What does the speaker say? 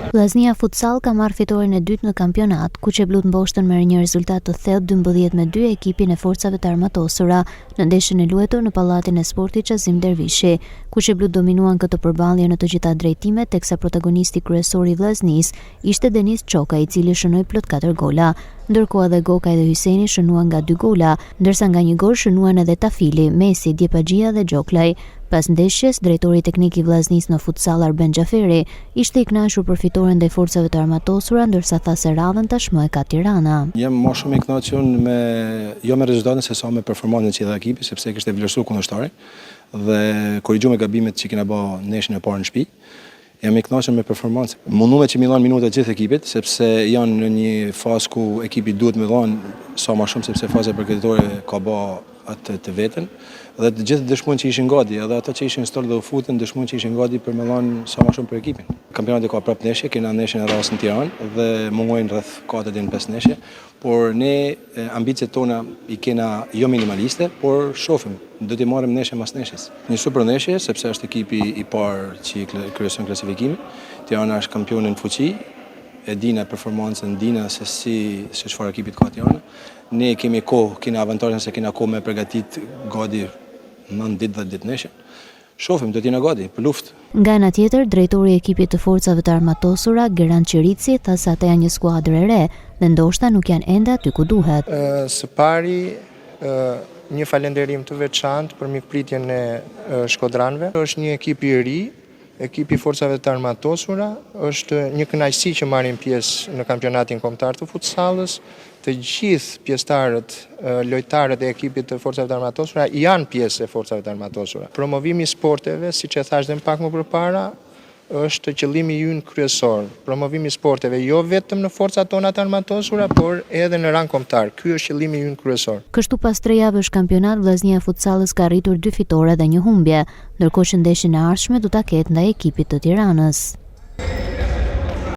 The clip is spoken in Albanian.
Vllaznia Futsal ka marrë fitoren e dytë në kampionat, ku Qeblut mposhtën me një rezultat të thellë 12-2 ekipin e forcave të armatosura në ndeshjen e luetur në Pallatin e Sportit Qazim Dervishi, ku Qeblut dominuan këtë përballje në të gjitha drejtimet, teksa protagonisti kryesor i vllaznisë ishte Denis Çoka, i cili shënoi plot 4 gola. Ndërkohë edhe Gokaj dhe Hyseni shënuan nga 2 gola, ndërsa nga 1 gol shënuan edhe Tafili, Mesi, Djepaxhia dhe Gjoklaj. Pas ndeshjes, drejtori teknik i vllaznisë në futsal Arben Xhaferi ishte i kënaqur për fitoren ndaj forcave të armatosura, ndërsa tha se radhën tashmë e ka Tirana. Jam më shumë i kënaqur jo me rezultatin se sa me performancën e gjithë ekipit, sepse kishte vlerësuar kundërshtarin dhe korrigjuar gabimet që kena bërë ndeshjen e parë në shtëpi. Jam i kënaqur me performancën. Munduam që mi dhanë minuta gjithë ekipit, sepse janë në një fazë ku ekipi duhet me dhanë sa më shumë, sepse faza përgatitore ka bërë atë të vetën, dhe të gjithë dëshmojnë që ishin gati, edhe ata që ishin stol dhe u futën dëshmojnë që ishin gati për me dhanë sa më shumë për ekipin. Kampionati ka prap ndeshje, kena ndeshjen e radhës në Tiranë dhe mungojnë rreth 4 deri në 5 ndeshje, por ne ambicet tona i kena jo minimaliste, por shohim, do t'i marrim ndeshje mas ndeshjes. Një super ndeshje, sepse është ekipi i parë që kryeson klasifikimin. Tirana është kampioni në fuqi, e dina performancën, dina se se çfarë ekipit ka Tirana. Ne kemi kohë, kena avantazhin se kena kohë me përgatit gati 9 ditë 10 ditë ndeshje. Shohim, do t'jena gati për luftë. Nga ana tjetër, drejtori i ekipit të forcave të armatosura, Gerant Qerici, tha se ata janë një skuadër e re dhe ndoshta nuk janë ende aty ku duhet. Së pari, një falënderim të veçantë për mikpritjen e shkodranëve. Është një ekip i ri, ekipi i forcave të armatosura, është një kënaqësi që marrin pjesë në kampionatin kombëtar të futsallit. Të gjithë pjesëtarët, lojtarët e ekipit të forcave të armatosura janë pjesë e forcave të armatosura. Promovimi i sporteve, siç e thash dhe më pak më përpara, është qëllimi ynë kryesor. Promovimi i sporteve jo vetëm në forcat tona të armatosura, por edhe në rang kombëtar. Ky është qëllimi ynë kryesor. Kështu pas 3 javësh kampionat, vllaznia e futsallit ka arritur 2 fitore dhe 1 humbje, ndërkohë që ndeshjen e ardhshme do ta ketë ndaj ekipit të Tiranës.